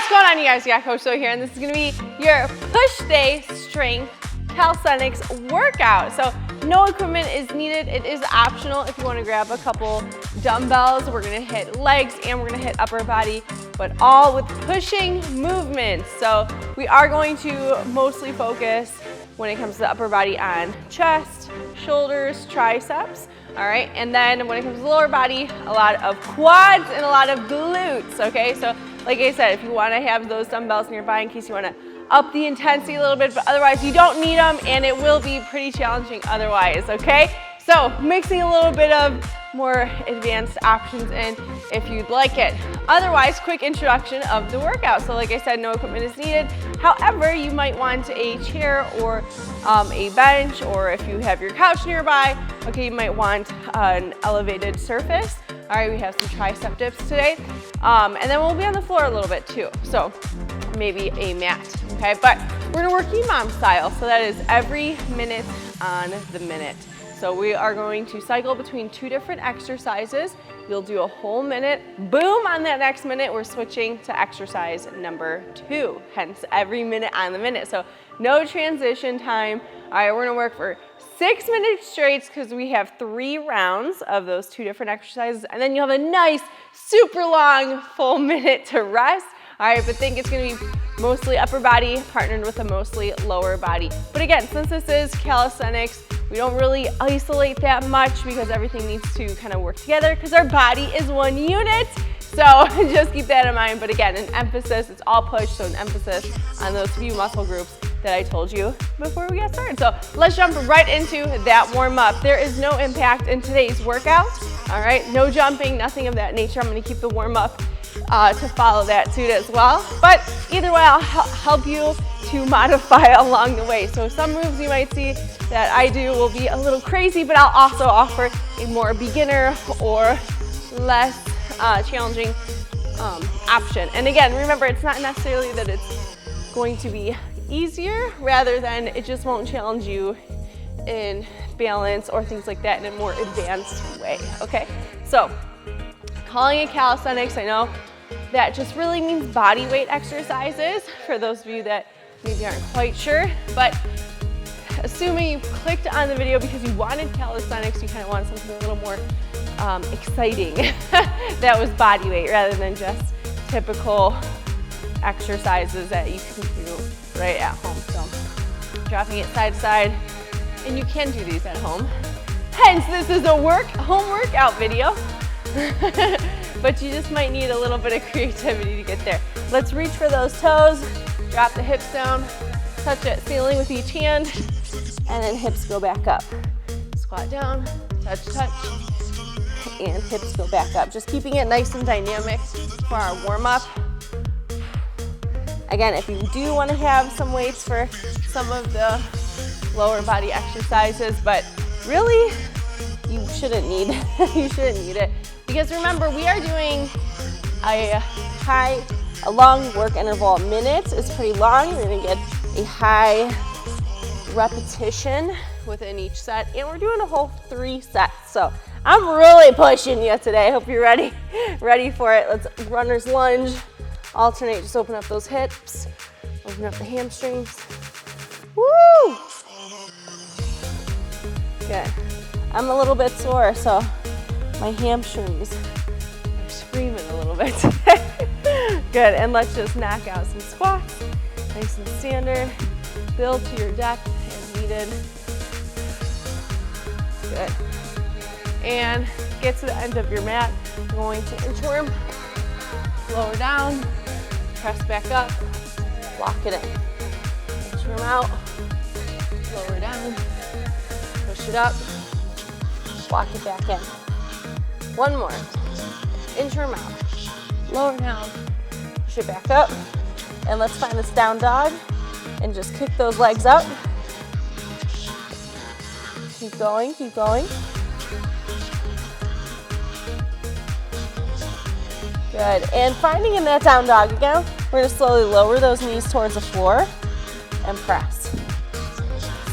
What's going on, you guys? Yeah, Coach So here, and this is going to be your push day strength calisthenics workout. So no equipment is needed. It is optional if you want to grab a couple dumbbells. We're going to hit legs and we're going to hit upper body, but all with pushing movements. So we are going to mostly focus when it comes to the upper body on chest, shoulders, triceps. All right, and then when it comes to the lower body, a lot of quads and a lot of glutes, okay? So like I said, if you wanna have those dumbbells nearby in case you wanna up the intensity a little bit, but otherwise you don't need them, and it will be pretty challenging otherwise, okay? So mixing a little bit of more advanced options in if you'd like it. Otherwise, quick introduction of the workout. So like I said, no equipment is needed. However, you might want a chair or a bench, or if you have your couch nearby, okay, you might want an elevated surface. All right, we have some tricep dips today. And then we'll be on the floor a little bit too. So maybe a mat, okay? But we're gonna work EMOM style. So that is every minute on the minute. So we are going to cycle between two different exercises. You'll do a whole minute. Boom, on that next minute, we're switching to exercise number 2, hence every minute on the minute. So no transition time. All right, we're gonna work for 6 minutes straight because we have 3 rounds of those 2 different exercises, and then you'll have a nice, super long full minute to rest. All right, but think it's gonna be mostly upper body partnered with a mostly lower body. But again, since this is calisthenics, we don't really isolate that much because everything needs to kind of work together because our body is one unit. So just keep that in mind. But again, an emphasis, it's all push, so an emphasis on those few muscle groups that I told you before we get started. So let's jump right into that warm up. There is no impact in today's workout. All right, no jumping, nothing of that nature. I'm gonna keep the warm up to follow that suit as well. But either way, I'll help you to modify along the way. So some moves you might see that I do will be a little crazy, but I'll also offer a more beginner or less challenging option. And again, remember, it's not necessarily that it's going to be easier, rather than it just won't challenge you in balance or things like that in a more advanced way, okay? So calling it calisthenics, I know that just really means body weight exercises for those of you that maybe aren't quite sure, but assuming you clicked on the video because you wanted calisthenics, you kind of wanted something a little more exciting that was body weight rather than just typical exercises that you can do right at home. So dropping it side to side, and you can do these at home. Hence, this is a home workout video. But you just might need a little bit of creativity to get there. Let's reach for those toes, drop the hips down, touch that ceiling with each hand, and then hips go back up. Squat down, touch, touch, and hips go back up. Just keeping it nice and dynamic for our warm up. Again, if you do want to have some weights for some of the lower body exercises, but really you shouldn't need it. Because remember, we are doing a long work interval. A minute is pretty long. You're gonna get a high repetition within each set, and we're doing a whole 3 sets. So I'm really pushing you today. I hope you're ready for it. Let's runner's lunge, alternate, just open up those hips, open up the hamstrings. Woo! Good. I'm a little bit sore, so my hamstrings are screaming a little bit today. Good, and let's just knock out some squats, nice and standard. Build to your depth as needed. Good. And get to the end of your mat. We're going to inchworm, lower down, press back up, lock it in. Inchworm out, lower down, push it up, lock it back in. One more. Inchworm out, lower down, push it back up, and let's find this down dog and just kick those legs up. Keep going, keep going. Good, and finding in that down dog again, we're gonna slowly lower those knees towards the floor and press.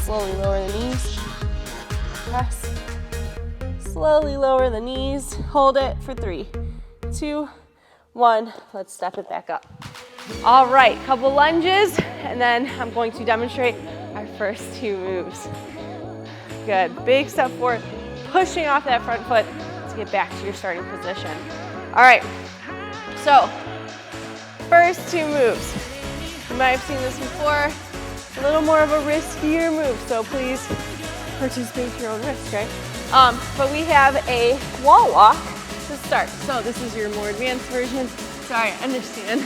Slowly lower the knees, press. Slowly lower the knees, hold it for 3, 2, 1. Let's step it back up. All right, couple lunges, and then I'm going to demonstrate our first 2 moves. Good, big step forward, pushing off that front foot to get back to your starting position. All right, so first 2 moves. You might have seen this before, a little more of a riskier move, so please participate at your own risk, right? But we have a wall walk to start. So this is your more advanced version. Sorry, I understand.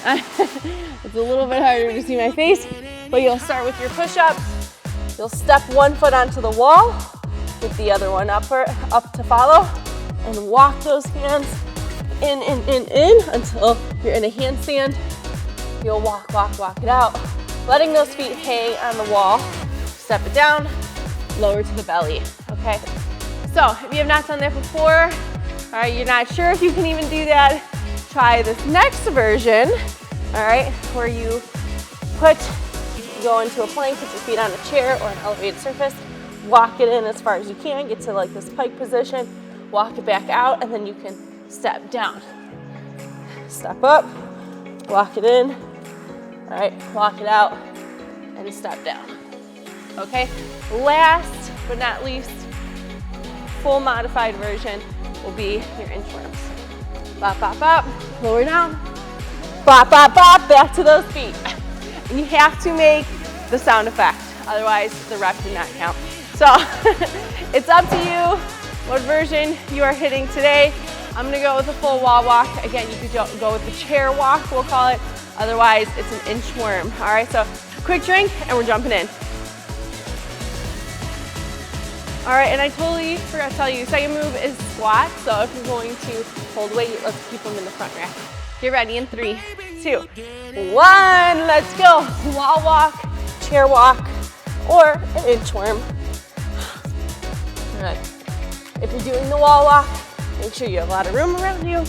It's a little bit harder to see my face, but you'll start with your push-up. You'll step one foot onto the wall with the other one up to follow, and walk those hands in until you're in a handstand. You'll walk it out, letting those feet hang on the wall. Step it down, lower to the belly, okay? So if you have not done that before, all right, you're not sure if you can even do that, try this next version, all right, where you go into a plank, put your feet on a chair or an elevated surface, walk it in as far as you can, get to like this pike position, walk it back out, and then you can step down. Step up, walk it in, all right, walk it out, and step down, okay? Last but not least, full modified version will be your inchworms. Bop, bop, bop, lower down, bop, bop, bop, back to those feet. And you have to make the sound effect, otherwise the rep did not count. So it's up to you what version you are hitting today. I'm gonna go with a full wall walk. Again, you could go with the chair walk, we'll call it. Otherwise, it's an inchworm. All right, so quick drink and we're jumping in. All right, and I totally forgot to tell you, second move is squat. So if you're going to hold weight, let's keep them in the front rack. Get ready in 3, 2, 1, let's go. Wall walk, chair walk, or an inchworm. Good. If you're doing the wall walk, make sure you have a lot of room around you.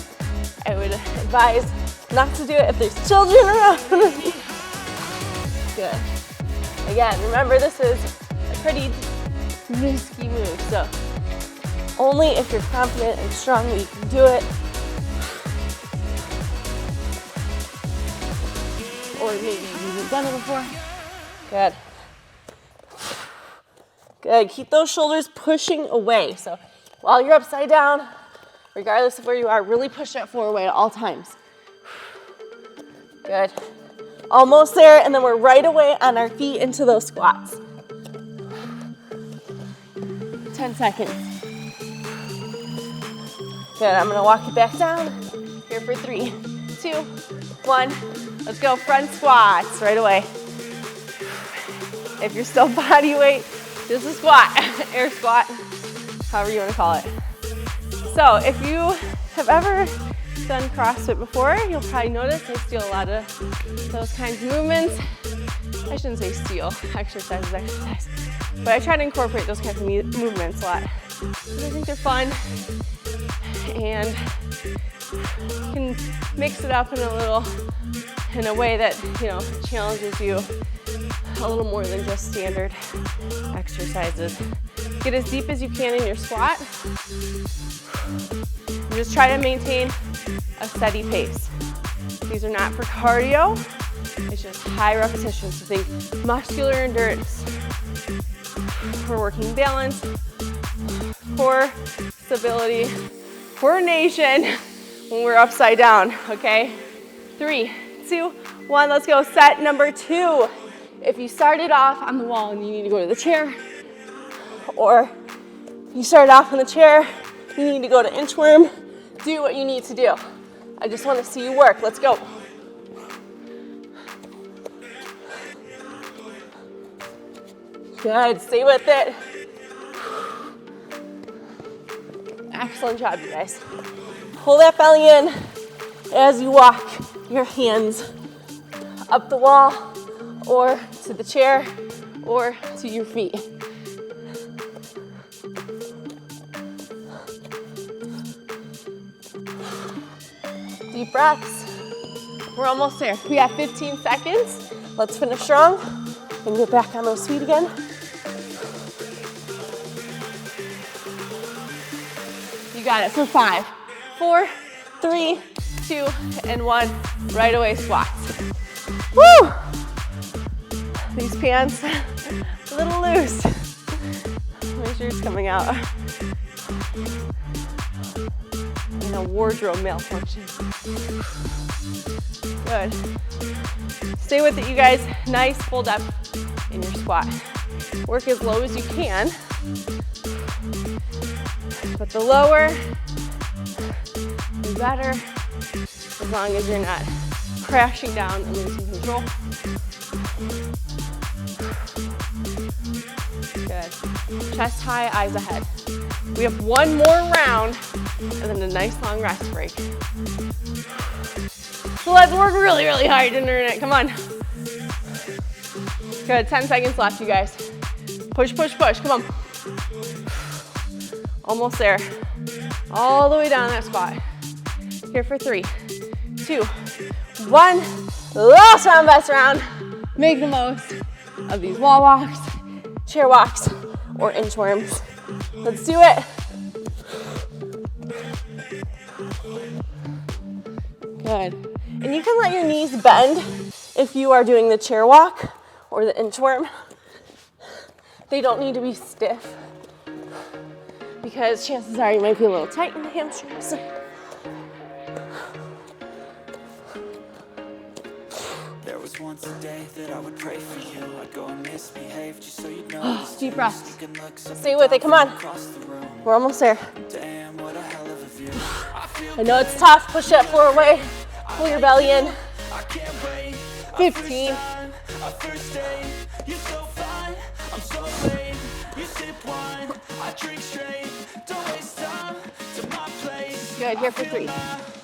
I would advise not to do it if there's children around. Good. Again, remember this is a pretty risky move, so only if you're confident and strong that you can do it. Or maybe you've never done it before. Good. Good, keep those shoulders pushing away. So while you're upside down, regardless of where you are, really push that forward way at all times. Good. Almost there, and then we're right away on our feet into those squats. 10 seconds. Good, I'm gonna walk it back down. Here for 3, 2, 1. Let's go, front squats right away. If you're still body weight, just a squat, air squat, however you wanna call it. So if you have ever done CrossFit before, you'll probably notice I steal a lot of those kinds of movements. I shouldn't say steal, exercise is exercise. But I try to incorporate those kinds of movements a lot. I think they're fun and you can mix it up in a way that, you know, challenges you a little more than just standard exercises. Get as deep as you can in your squat. And just try to maintain a steady pace. These are not for cardio, it's just high repetitions. So think muscular endurance. We're working balance, core stability, coordination when we're upside down, okay? 3, 2, 1, let's go. Set number 2. If you started off on the wall and you need to go to the chair, or you started off on the chair, you need to go to inchworm, do what you need to do. I just want to see you work. Let's go. Good, stay with it. Excellent job, you guys. Pull that belly in as you walk your hands up the wall or to the chair or to your feet. Deep breaths. We're almost there. We have 15 seconds. Let's finish strong and get back on those feet again. You got it for 5, 4, 3, 2, and 1. Right away squats. Woo! These pants, a little loose. My shirt's coming out. And a wardrobe malfunction. Good. Stay with it, you guys. Nice full depth in your squat. Work as low as you can. But the lower, the better, as long as you're not crashing down and losing control. Good. Chest high, eyes ahead. We have one more round and then a nice long rest break. So let's work really, really hard to earn it. Come on. Good, 10 seconds left, you guys. Push, push, push, come on. Almost there. All the way down that squat. Here for 3, 2, 1. Last round, best round. Make the most of these wall walks, chair walks, or inchworms. Let's do it. Good. And you can let your knees bend if you are doing the chair walk or the inchworm. They don't need to be stiff because chances are you might be a little tight in the hamstrings. There was once a day that I would pray for you. I'd go and misbehave just so you'd know. Deep breath. Stay with it, come on. We're almost there. Damn, what a hell of a view. I know it's tough. Push that floor away. Pull your belly in. 15. First day, you're so fine. I'm so late. You sip wine, I drink straight. Don't waste time to my place. Good, here for 3,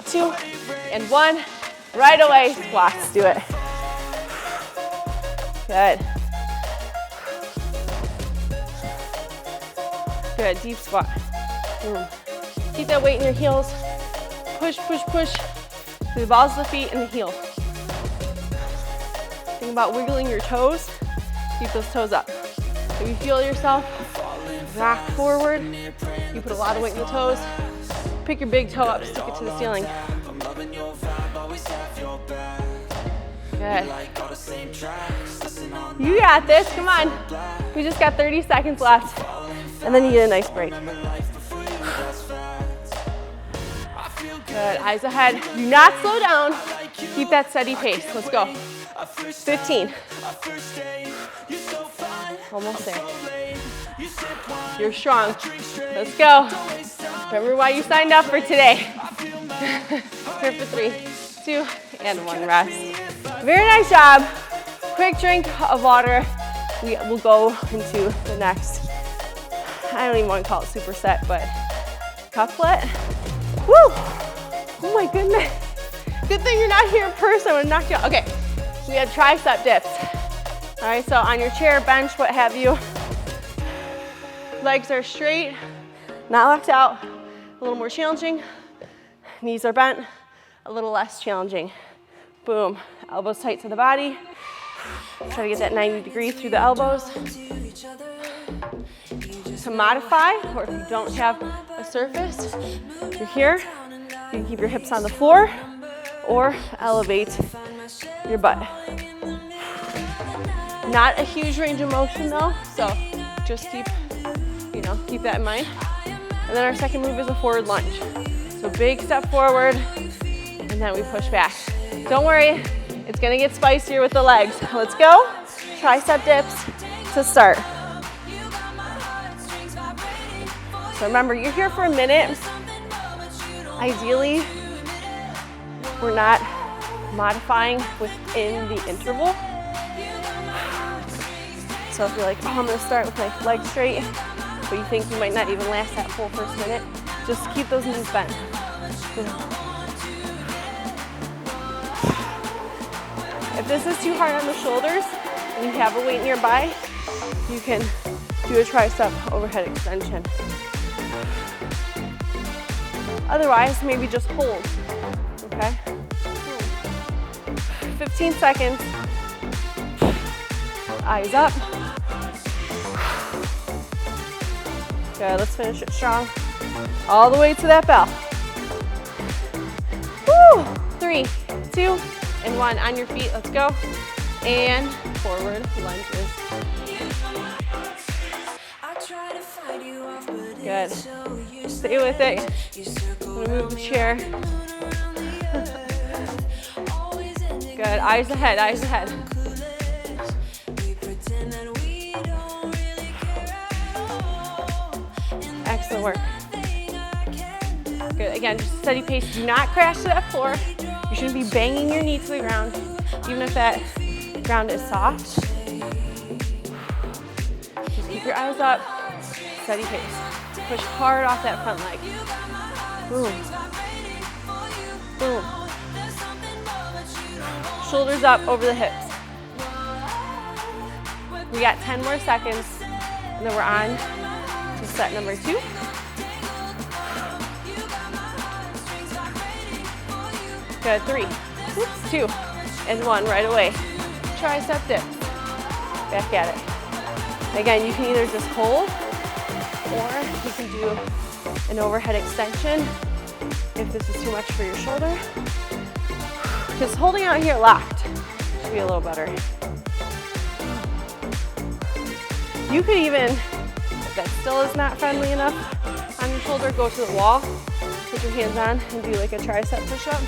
2, and 1. Right away, squats, do it. Good. Good, deep squat. Keep that weight in your heels. Push, push, push. To the balls of the feet and the heel. Think about wiggling your toes. Keep those toes up. If you feel yourself rock forward, you put a lot of weight in the toes. Pick your big toe up, stick it to the ceiling. Good. You got this, come on. We just got 30 seconds left. And then you get a nice break. Good, eyes ahead. Do not slow down. Keep that steady pace. Let's go. 15. Almost there. You're strong. Let's go. Remember why you signed up for today. Here for 3, 2, and 1 rest. Very nice job. Quick drink of water. We will go into the next, I don't even want to call it superset, but couplet. Woo! Oh my goodness. Good thing you're not here in person. I would knock you out. Okay, we have tricep dips. All right, so on your chair, bench, what have you. Legs are straight, not locked out. A little more challenging. Knees are bent, a little less challenging. Boom, elbows tight to the body. Try to get that 90 degrees through the elbows. To modify, or if you don't have a surface, you're here. You can keep your hips on the floor or elevate your butt. Not a huge range of motion though, so just keep that in mind. And then our second move is a forward lunge. So big step forward, and then we push back. Don't worry, it's gonna get spicier with the legs. Let's go. Tricep dips to start. So remember, you're here for a minute. Ideally, we're not modifying within the interval. So if you're like, oh, I'm gonna start with my legs straight, but you think you might not even last that full first minute, just keep those knees bent. If this is too hard on the shoulders and you have a weight nearby, you can do a tricep overhead extension. Otherwise, maybe just hold, okay? 15 seconds. Eyes up. Good, let's finish it strong. All the way to that bell. Woo! Woo! 3, 2, and 1. On your feet, let's go. And forward lunges. Good. Stay with it. I'm gonna move the chair. Good, eyes ahead, eyes ahead. Excellent work. Good, again, just steady pace. Do not crash to that floor. You shouldn't be banging your knee to the ground, even if that ground is soft. Just keep your eyes up, steady pace. Push hard off that front leg. Boom. Boom. Shoulders up over the hips. We got 10 more seconds, and then we're on to set number 2. Good, 3, 2, and 1 right away. Tricep dips. Back at it. Again, you can either just hold, or you can do an overhead extension if this is too much for your shoulder. Just holding out here locked should be a little better. You could even, if that still is not friendly enough on your shoulder, go to the wall, put your hands on, and do like a tricep push-up.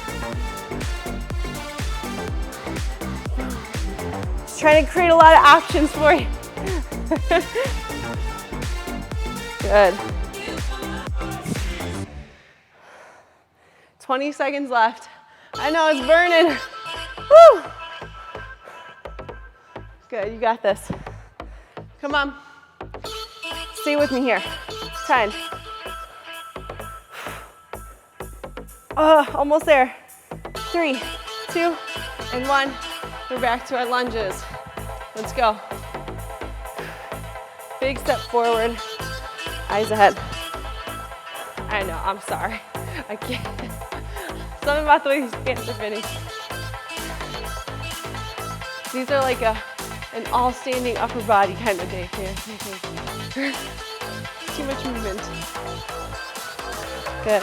Just trying to create a lot of options for you. Good. 20 seconds left. I know it's burning. Woo! Good, you got this. Come on. Stay with me here. 10. Almost there. 3, 2, and 1. We're back to our lunges. Let's go. Big step forward. Eyes ahead. I know, I'm sorry. I can't. Something about the way these pants are fitting. These are like an all-standing upper body kind of day here. Too much movement. Good.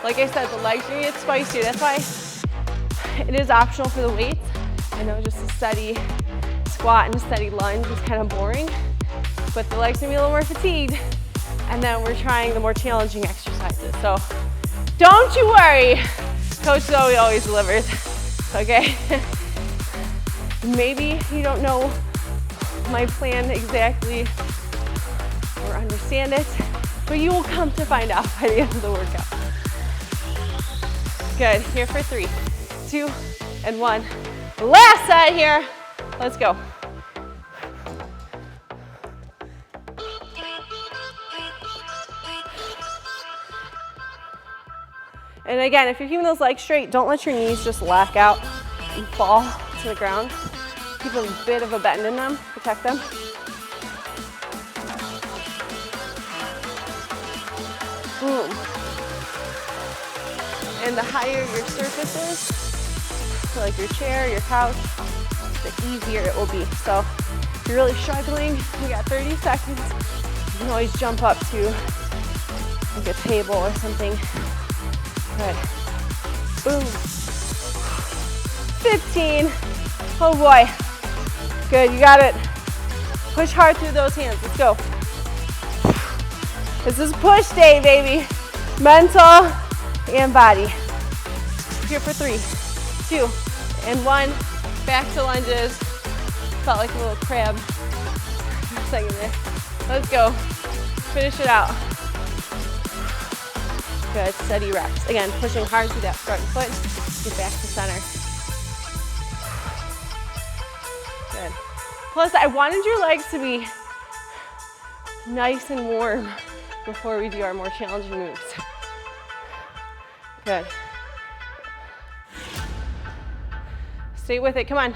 Like I said, the legs are gonna get spicier. That's why it is optional for the weights. I know just a steady squat and a steady lunge is kind of boring, but the legs are gonna be a little more fatigued. And then we're trying the more challenging exercises. So don't you worry. Coach Zoe always delivers, okay? Maybe you don't know my plan exactly or understand it, but you will come to find out by the end of the workout. Good, here for 3, 2, and 1. Last set here, let's go. And again, if you're keeping those legs straight, don't let your knees just lack out and fall to the ground. Keep a bit of a bend in them, protect them. Boom. And the higher your surface is, so like your chair, your couch, the easier it will be. So if you're really struggling, you got 30 seconds, you can always jump up to like a table or something. Good. Boom. 15. Oh boy. Good, you got it. Push hard through those hands. Let's go. This is push day, baby. Mental and body. Here for 3, 2, and 1. Back to lunges. Felt like a little crab for a second there. Let's go. Finish it out. Good, steady reps. Again, pushing hard through that front foot. Get back to center. Good. Plus, I wanted your legs to be nice and warm before we do our more challenging moves. Good. Stay with it, come on.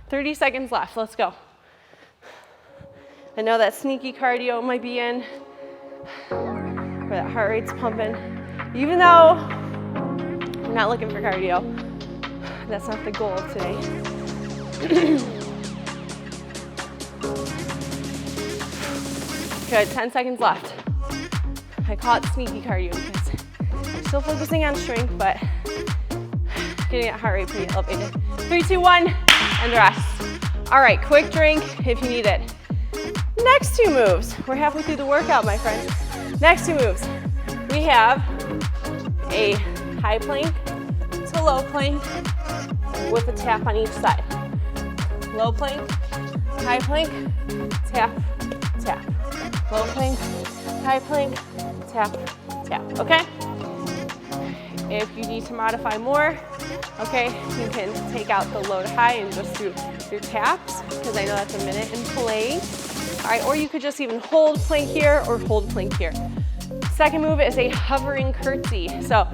30 seconds left, let's go. I know that sneaky cardio might be in, where that heart rate's pumping. Even though I'm not looking for cardio, that's not the goal of today. Good, 10 seconds left. I call it sneaky cardio because I'm still focusing on strength, but getting that heart rate pretty elevated. 3, 2, 1, and rest. All right, quick drink if you need it. Next 2 moves. We're halfway through the workout, my friend. Next 2 moves. We have a high plank to low plank with a tap on each side. Low plank, high plank, tap, tap. Low plank, high plank, tap, tap, okay? If you need to modify more, okay, you can take out the low to high and just do your taps, because I know that's a minute in play. All right, or you could just even hold plank here or hold plank here. Second move is a hovering curtsy. So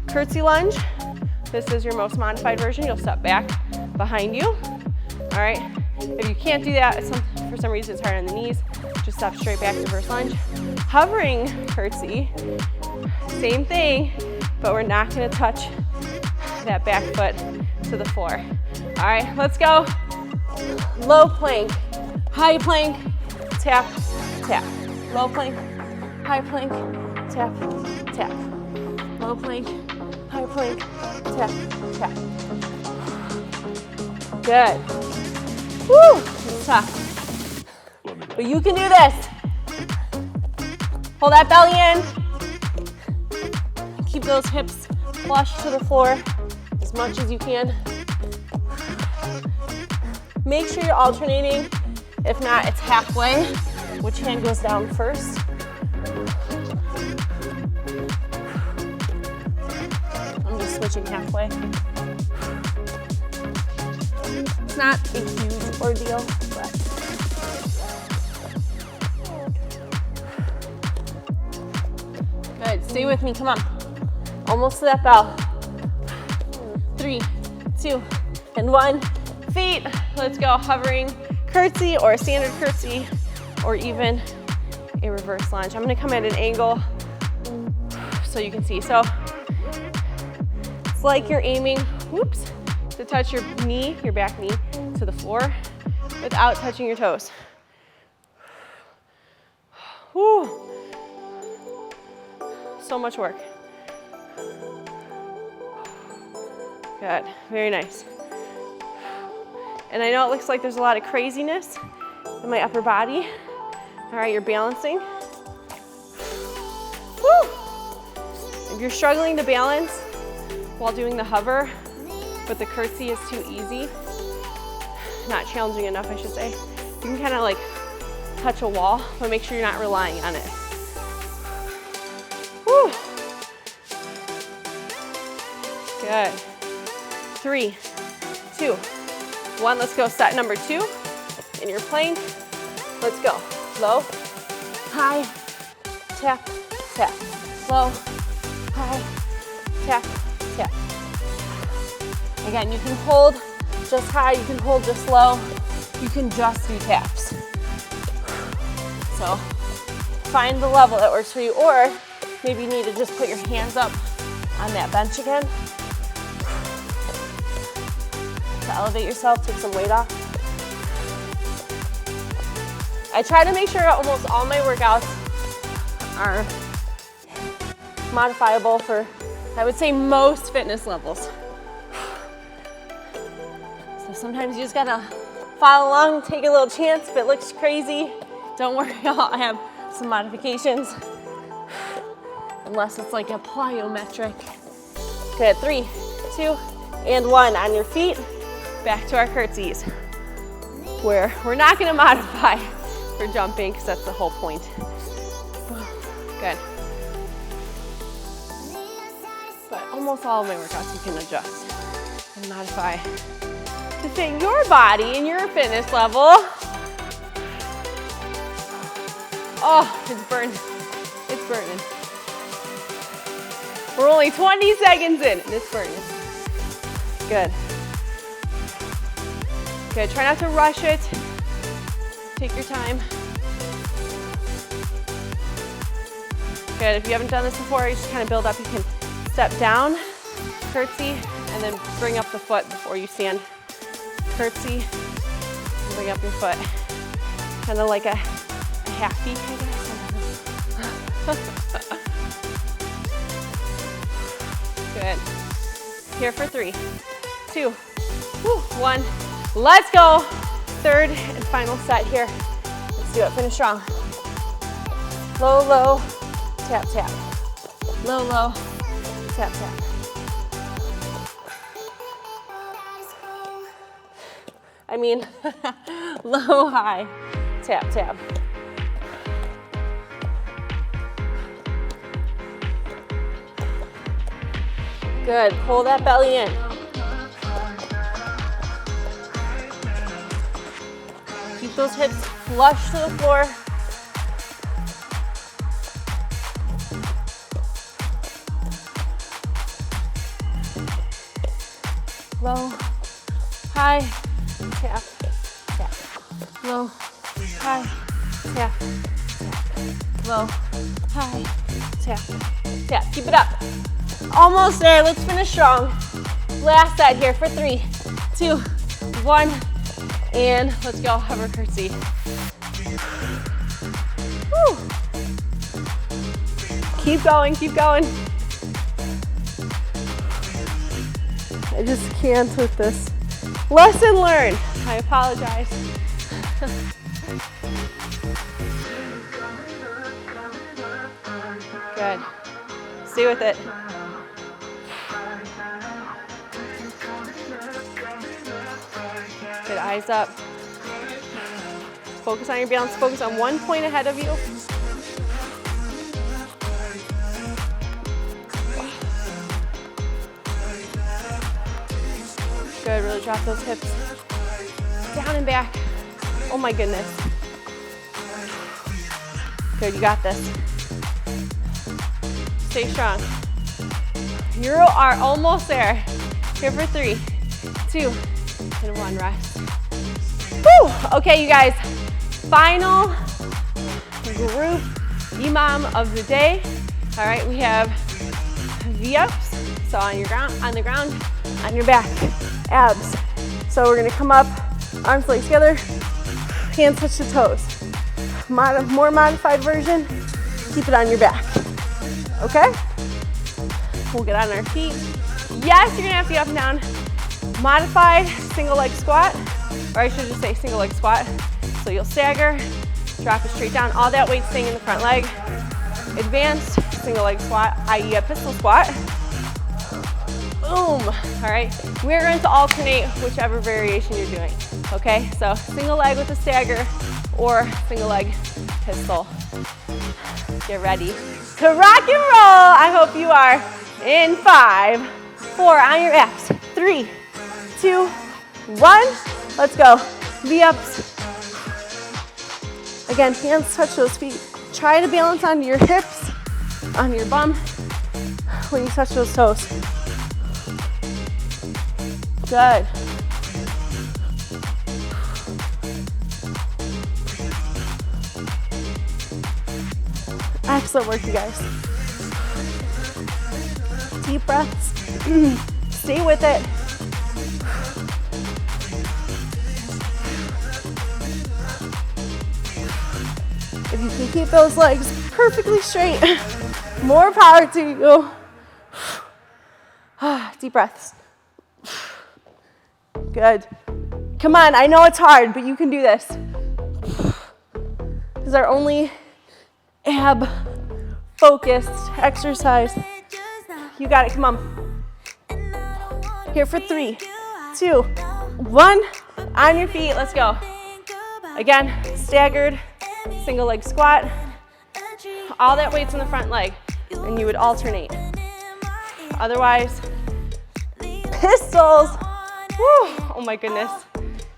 curtsy lunge, this is your most modified version. You'll step back behind you, all right? If you can't do that, for some reason it's hard on the knees, just step straight back to reverse lunge. Hovering curtsy, same thing, but we're not gonna touch that back foot to the floor. All right, let's go. Low plank, high plank, tap, tap. Low plank, high plank, tap, tap. Low plank, high plank, tap, tap. Good. Woo, it's tough. But you can do this. Hold that belly in. Keep those hips flush to the floor as much as you can. Make sure you're alternating. If not, it's halfway. Which hand goes down first? I'm just switching halfway. It's not a huge ordeal, but good. Stay with me, come on. Almost to that bell. 3, 2, and 1. Feet, let's go. Hovering curtsy or a standard curtsy or even a reverse lunge. I'm gonna come at an angle so you can see. So it's like you're aiming, whoops, to touch your knee, your back knee to the floor without touching your toes. Whew. So much work. Good, very nice. And I know it looks like there's a lot of craziness in my upper body. All right, you're balancing. Woo! If you're struggling to balance while doing the hover, but the curtsy is too easy, not challenging enough, I should say, you can kind of like touch a wall, but make sure you're not relying on it. Woo! Good. 3, 2, 1. Let's go. Set number 2 in your plank. Let's go. Low, high, tap, tap. Low, high, tap, tap. Again, you can hold just high, you can hold just low, you can just do taps. So find the level that works for you, or maybe you need to just put your hands up on that bench again to elevate yourself, take some weight off. I try to make sure almost all my workouts are modifiable for, I would say, most fitness levels. So sometimes you just gotta follow along, take a little chance. If it looks crazy, don't worry, I'll have some modifications. Unless it's like a plyometric. Good, 3, 2, and 1. On your feet, back to our curtsies, where we're not gonna modify for jumping, because that's the whole point. Good. But almost all of my workouts you can adjust and modify to fit your body and your fitness level. Oh, it's burning. It's burning. We're only 20 seconds in and it's burning. Good. Good, try not to rush it. Take your time. Good, if you haven't done this before, you just kind of build up. You can step down, curtsy, and then bring up the foot before you stand. Curtsy, and bring up your foot. Kind of like a half beat, I guess. Good. Here for 3, 2, 1. Let's go. Third and final set here. Let's do it. Finish strong. Low, low, tap, tap. Low, low, tap, tap. I mean, low, high, tap, tap. Good, pull that belly in. Keep those hips flush to the floor. Low, high, tap, tap. Low, high, tap, tap. Low, high, tap, tap. Keep it up. Almost there. Let's finish strong. Last set here for 3, 2, 1, and let's go. Hover curtsy. Woo. Keep going, keep going. I just can't with this. Lesson learned. I apologize. Good. Stay with it. Good, eyes up. Focus on your balance. Focus on one point ahead of you. Good, really drop those hips down and back. Oh my goodness. Good, you got this. Stay strong. You are almost there. Here for 3, 2, and 1, rest. Woo! Okay, you guys, final group EMOM of the day. All right, we have V-ups, so on the ground, on your back, abs. So we're gonna come up, arms legs together, hands touch the toes. More modified version, keep it on your back, okay? We'll get on our feet. Yes, you're gonna have to get up and down. Modified single leg squat, or I should just say single leg squat. So you'll stagger, drop it straight down, all that weight staying in the front leg. Advanced single leg squat, i.e. a pistol squat. Boom, all right. We're going to alternate whichever variation you're doing, okay? So single leg with a stagger or single leg pistol. Get ready to rock and roll. I hope you are in 5, 4, on your abs. 3, 2, 1. Let's go. V-ups. Again, hands touch those feet. Try to balance onto your hips, on your bum when you touch those toes. Good. Excellent work, you guys. Deep breaths. Stay with it. If you can keep those legs perfectly straight, more power to you. Deep breaths. Good. Come on, I know it's hard, but you can do this. This is our only ab-focused exercise. You got it, come on. Here for 3, 2, 1. On your feet, let's go. Again, staggered, single leg squat. All that weight's in the front leg, and you would alternate. Otherwise, pistols. Woo. Oh my goodness.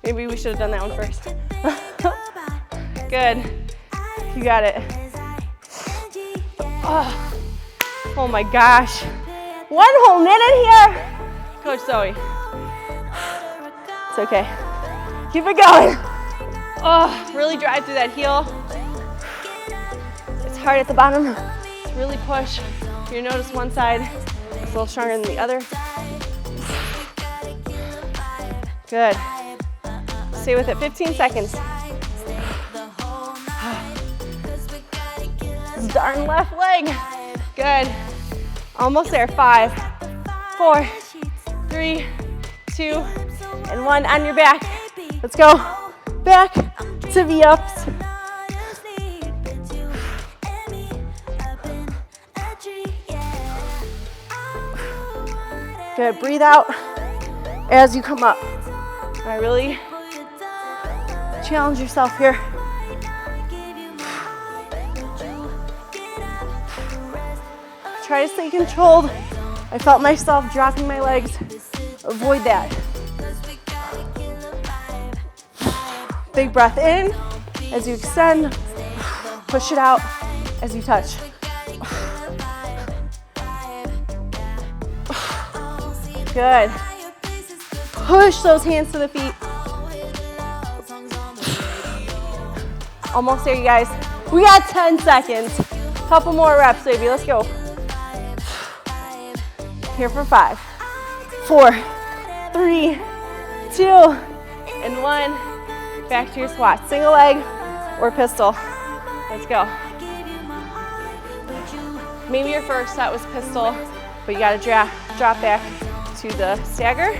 Maybe we should have done that one first. Good. You got it. Oh my gosh. 1 whole minute here. Coach Zoe. It's okay. Keep it going. Oh, really drive through that heel. It's hard at the bottom. Really push. You notice one side is a little stronger than the other. Good. Stay with it, 15 seconds. Darn left leg. Good. Almost there, 5, 4, 3, 2, and 1 on your back. Let's go. Back to V-ups. Good, breathe out as you come up. I really challenge yourself here. Try to stay controlled. I felt myself dropping my legs. Avoid that. Big breath in as you extend. Push it out as you touch. Good. Push those hands to the feet. Almost there, you guys. We got 10 seconds. Couple more reps, baby. Let's go. Here for 5, 4, 3, 2, and 1. Back to your squat. Single leg or pistol. Let's go. Maybe your first set was pistol, but you gotta drop back to the stagger.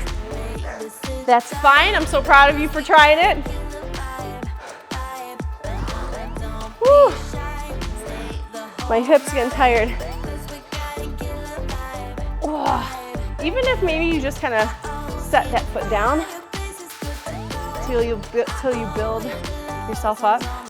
That's fine. I'm so proud of you for trying it. Woo. My hips getting tired. Even if maybe you just kind of set that foot down till you build yourself up.